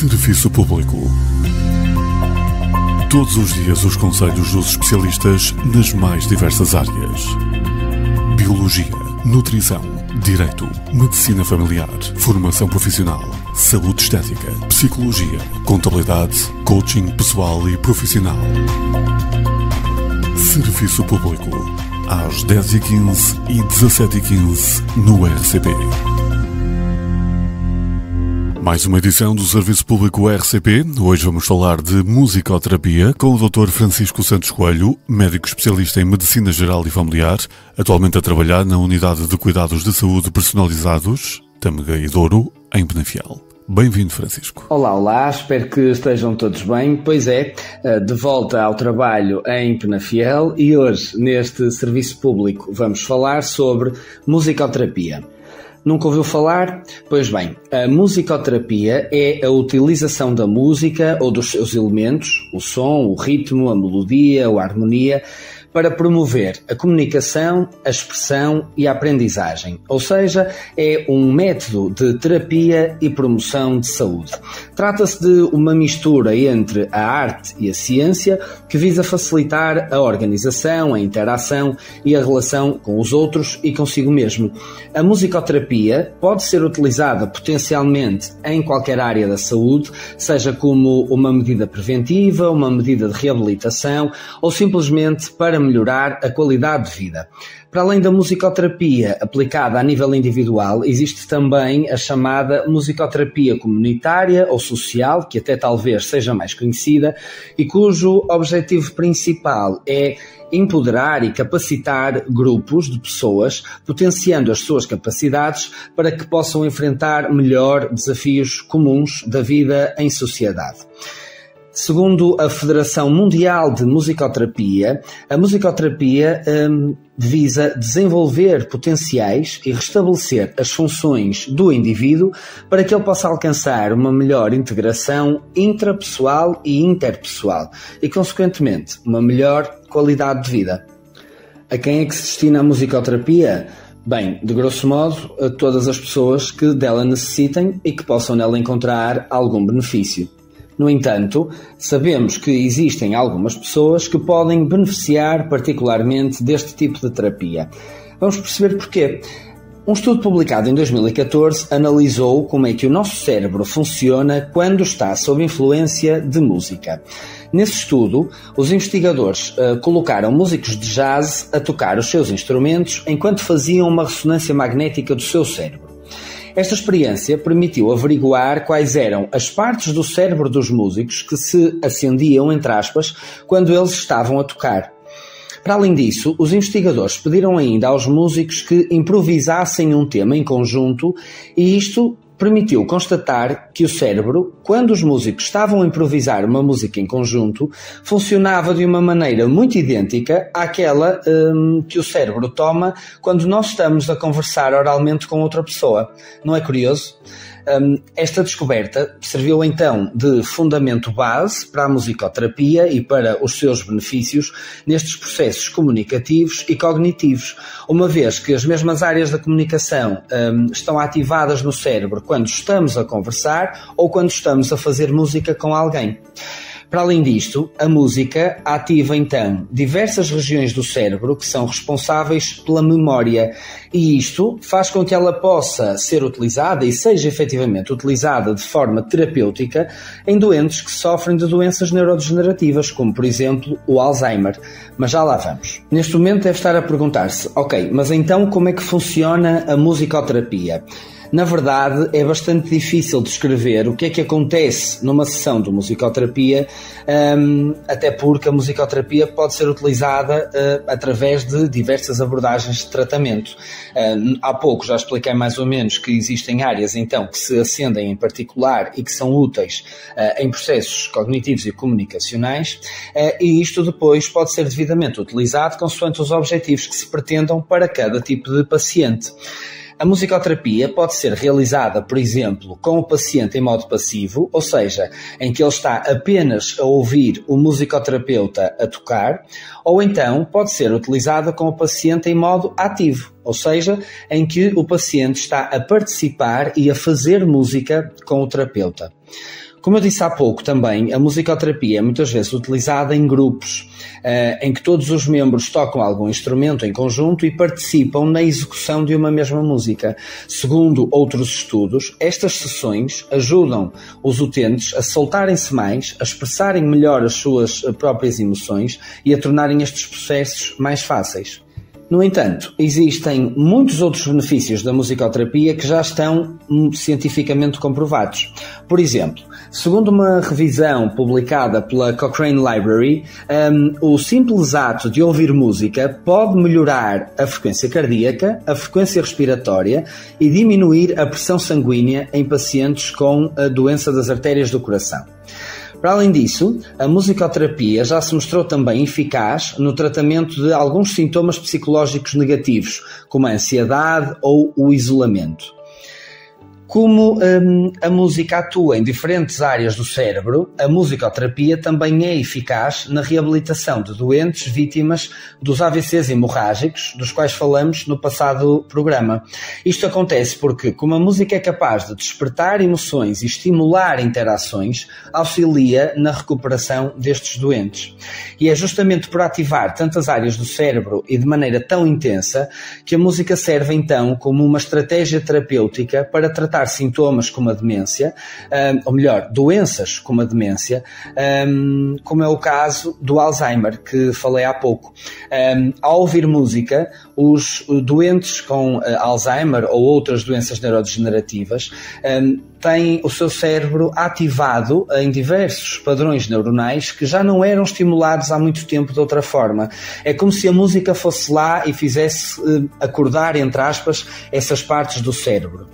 Serviço Público. Todos os dias os conselhos dos especialistas nas mais diversas áreas. Biologia, nutrição, direito, medicina familiar, formação profissional, saúde estética, psicologia, contabilidade, coaching pessoal e profissional. Serviço Público, às 10h15 e 17h15 no RCP. Mais uma edição do Serviço Público RCP. Hoje vamos falar de musicoterapia com o Dr. Francisco Santos Coelho, médico especialista em Medicina Geral e Familiar, atualmente a trabalhar na Unidade de Cuidados de Saúde Personalizados, Tâmega e Douro, em Penafiel. Bem-vindo, Francisco. Olá, espero que estejam todos bem. Pois é, de volta ao trabalho em Penafiel e hoje, neste Serviço Público, vamos falar sobre musicoterapia. Nunca ouviu falar? Pois bem, a musicoterapia é a utilização da música ou dos seus elementos, o som, o ritmo, a melodia ou a harmonia, para promover a comunicação, a expressão e a aprendizagem. Ou seja, é um método de terapia e promoção de saúde. Trata-se de uma mistura entre a arte e a ciência que visa facilitar a organização, a interação e a relação com os outros e consigo mesmo. A musicoterapia pode ser utilizada potencialmente em qualquer área da saúde, seja como uma medida preventiva, uma medida de reabilitação ou simplesmente para melhorar a qualidade de vida. Para além da musicoterapia aplicada a nível individual, existe também a chamada musicoterapia comunitária ou social, que até talvez seja mais conhecida, e cujo objetivo principal é empoderar e capacitar grupos de pessoas, potenciando as suas capacidades para que possam enfrentar melhor desafios comuns da vida em sociedade. Segundo a Federação Mundial de Musicoterapia, a musicoterapia visa desenvolver potenciais e restabelecer as funções do indivíduo para que ele possa alcançar uma melhor integração intrapessoal e interpessoal e, consequentemente, uma melhor qualidade de vida. A quem é que se destina a musicoterapia? Bem, de grosso modo, a todas as pessoas que dela necessitem e que possam nela encontrar algum benefício. No entanto, sabemos que existem algumas pessoas que podem beneficiar particularmente deste tipo de terapia. Vamos perceber porquê. Um estudo publicado em 2014 analisou como é que o nosso cérebro funciona quando está sob influência de música. Nesse estudo, os investigadores colocaram músicos de jazz a tocar os seus instrumentos enquanto faziam uma ressonância magnética do seu cérebro. Esta experiência permitiu averiguar quais eram as partes do cérebro dos músicos que se acendiam, entre aspas, quando eles estavam a tocar. Para além disso, os investigadores pediram ainda aos músicos que improvisassem um tema em conjunto e isto permitiu constatar que o cérebro, quando os músicos estavam a improvisar uma música em conjunto, funcionava de uma maneira muito idêntica àquela que o cérebro toma quando nós estamos a conversar oralmente com outra pessoa. Não é curioso? Esta descoberta serviu então de fundamento base para a musicoterapia e para os seus benefícios nestes processos comunicativos e cognitivos, uma vez que as mesmas áreas da comunicação estão ativadas no cérebro quando estamos a conversar ou quando estamos a fazer música com alguém. Para além disto, a música ativa então diversas regiões do cérebro que são responsáveis pela memória e isto faz com que ela possa ser utilizada e seja efetivamente utilizada de forma terapêutica em doentes que sofrem de doenças neurodegenerativas, como por exemplo o Alzheimer. Mas já lá vamos. Neste momento deve estar a perguntar-se, ok, mas então como é que funciona a musicoterapia? Na verdade, é bastante difícil descrever o que é que acontece numa sessão de musicoterapia, até porque a musicoterapia pode ser utilizada através de diversas abordagens de tratamento. Há pouco já expliquei mais ou menos que existem áreas então que se acendem em particular e que são úteis em processos cognitivos e comunicacionais, e isto depois pode ser devidamente utilizado consoante os objetivos que se pretendam para cada tipo de paciente. A musicoterapia pode ser realizada, por exemplo, com o paciente em modo passivo, ou seja, em que ele está apenas a ouvir o musicoterapeuta a tocar, ou então pode ser utilizada com o paciente em modo ativo, ou seja, em que o paciente está a participar e a fazer música com o terapeuta. Como eu disse há pouco também, a musicoterapia é muitas vezes utilizada em grupos, em que todos os membros tocam algum instrumento em conjunto e participam na execução de uma mesma música. Segundo outros estudos, estas sessões ajudam os utentes a soltarem-se mais, a expressarem melhor as suas próprias emoções e a tornarem estes processos mais fáceis. No entanto, existem muitos outros benefícios da musicoterapia que já estão cientificamente comprovados. Por exemplo, segundo uma revisão publicada pela Cochrane Library, o simples ato de ouvir música pode melhorar a frequência cardíaca, a frequência respiratória e diminuir a pressão sanguínea em pacientes com a doença das artérias do coração. Para além disso, a musicoterapia já se mostrou também eficaz no tratamento de alguns sintomas psicológicos negativos, como a ansiedade ou o isolamento. Como a música atua em diferentes áreas do cérebro, a musicoterapia também é eficaz na reabilitação de doentes vítimas dos AVCs hemorrágicos, dos quais falamos no passado programa. Isto acontece porque, como a música é capaz de despertar emoções e estimular interações, auxilia na recuperação destes doentes. E é justamente por ativar tantas áreas do cérebro e de maneira tão intensa que a música serve então como uma estratégia terapêutica para tratar sintomas como a demência, ou melhor, doenças como a demência, como é o caso do Alzheimer, que falei há pouco. Ao ouvir música, os doentes com Alzheimer ou outras doenças neurodegenerativas têm o seu cérebro ativado em diversos padrões neuronais que já não eram estimulados há muito tempo de outra forma. É como se a música fosse lá e fizesse acordar, entre aspas, essas partes do cérebro.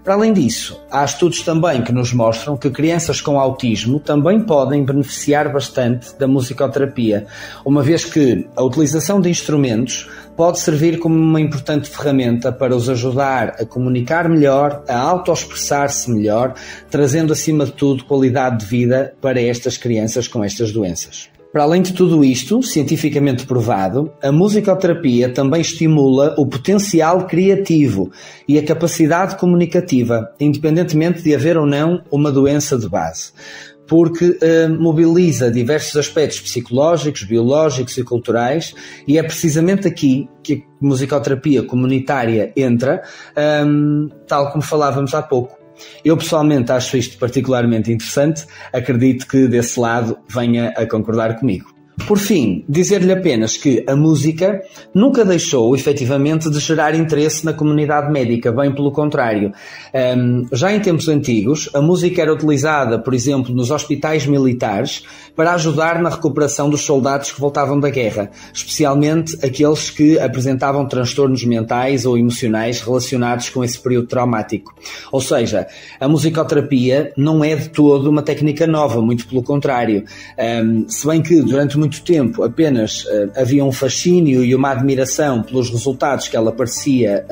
Para além disso, há estudos também que nos mostram que crianças com autismo também podem beneficiar bastante da musicoterapia, uma vez que a utilização de instrumentos pode servir como uma importante ferramenta para os ajudar a comunicar melhor, a autoexpressar-se melhor, trazendo acima de tudo qualidade de vida para estas crianças com estas doenças. Para além de tudo isto, cientificamente provado, a musicoterapia também estimula o potencial criativo e a capacidade comunicativa, independentemente de haver ou não uma doença de base, porque mobiliza diversos aspectos psicológicos, biológicos e culturais, e é precisamente aqui que a musicoterapia comunitária entra, tal como falávamos há pouco. Eu pessoalmente acho isto particularmente interessante, acredito que desse lado venha a concordar comigo. Por fim, dizer-lhe apenas que a música nunca deixou efetivamente de gerar interesse na comunidade médica, bem pelo contrário. Já em tempos antigos, a música era utilizada, por exemplo, nos hospitais militares para ajudar na recuperação dos soldados que voltavam da guerra, especialmente aqueles que apresentavam transtornos mentais ou emocionais relacionados com esse período traumático. Ou seja, a musicoterapia não é de todo uma técnica nova, muito pelo contrário. Se bem que durante muito tempo apenas havia um fascínio e uma admiração pelos resultados que ela parecia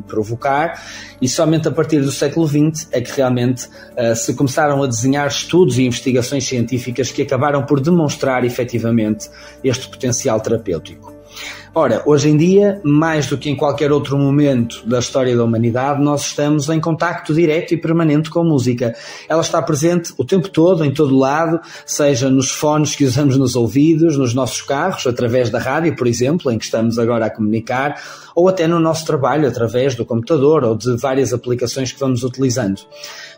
provocar, e somente a partir do século XX é que realmente se começaram a desenhar estudos e investigações científicas que acabaram por demonstrar efetivamente este potencial terapêutico. Ora, hoje em dia, mais do que em qualquer outro momento da história da humanidade, nós estamos em contacto direto e permanente com a música. Ela está presente o tempo todo, em todo lado, seja nos fones que usamos nos ouvidos, nos nossos carros, através da rádio, por exemplo, em que estamos agora a comunicar, ou até no nosso trabalho, através do computador ou de várias aplicações que vamos utilizando.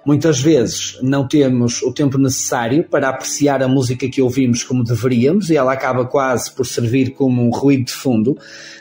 Muitas vezes não temos o tempo necessário para apreciar a música que ouvimos como deveríamos e ela acaba quase por servir como um ruído de fundo.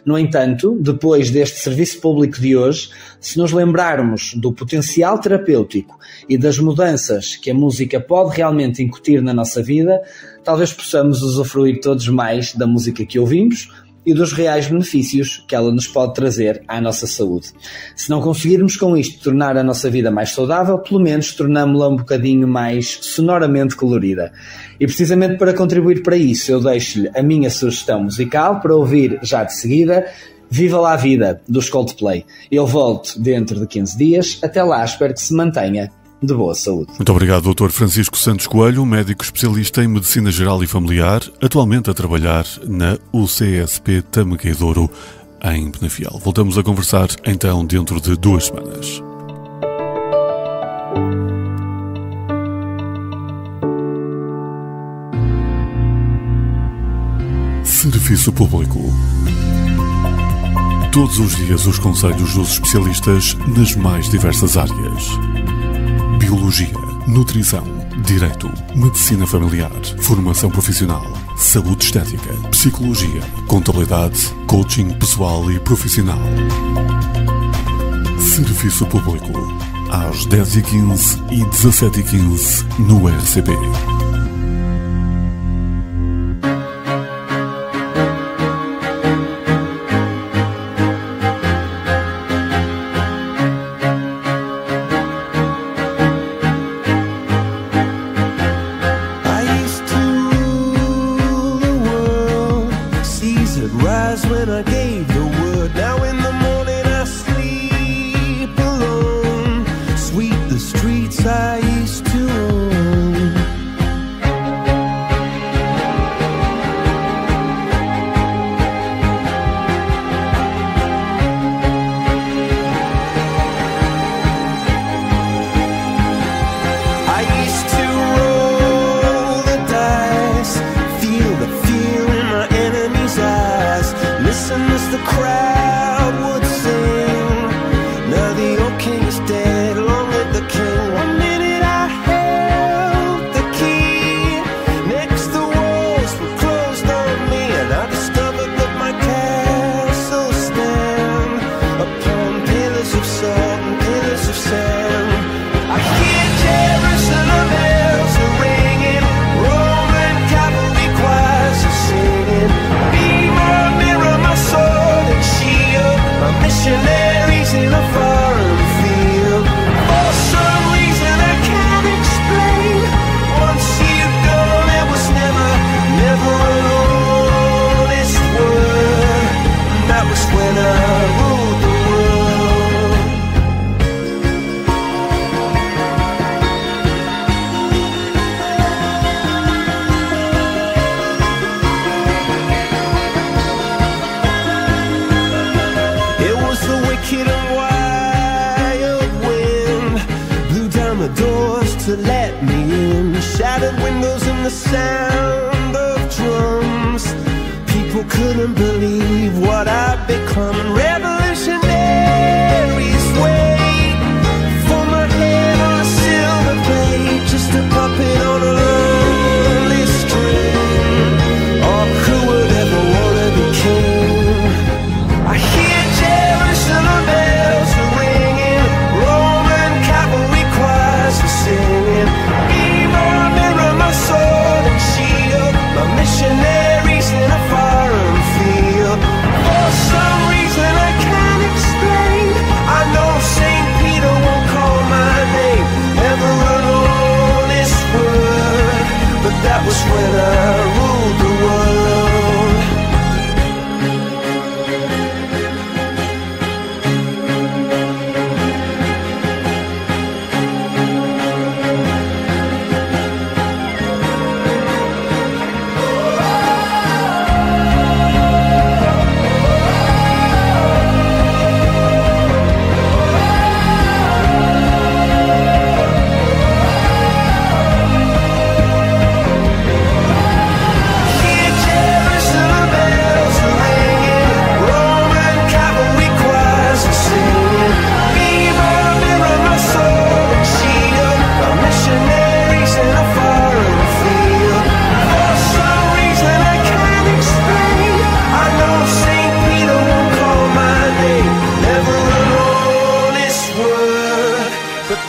No entanto, depois deste serviço público de hoje, se nos lembrarmos do potencial terapêutico e das mudanças que a música pode realmente incutir na nossa vida, talvez possamos usufruir todos mais da música que ouvimos e dos reais benefícios que ela nos pode trazer à nossa saúde. Se não conseguirmos com isto tornar a nossa vida mais saudável, pelo menos tornámo-la um bocadinho mais sonoramente colorida. E precisamente para contribuir para isso, eu deixo-lhe a minha sugestão musical para ouvir já de seguida, Viva lá a Vida, dos Coldplay. Eu volto dentro de 15 dias. Até lá, espero que se mantenha de boa saúde. Muito obrigado, Dr. Francisco Santos Coelho, médico especialista em Medicina Geral e Familiar, atualmente a trabalhar na UCSP Tameguedouro, em Penafiel. Voltamos a conversar então dentro de 2 semanas. Serviço Público. Todos os dias os conselhos dos especialistas nas mais diversas áreas. Biologia, nutrição, direito, medicina familiar, formação profissional, saúde estética, psicologia, contabilidade, coaching pessoal e profissional. Serviço Público. Às 10h15 e 17h15 no RCP.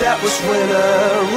That was when I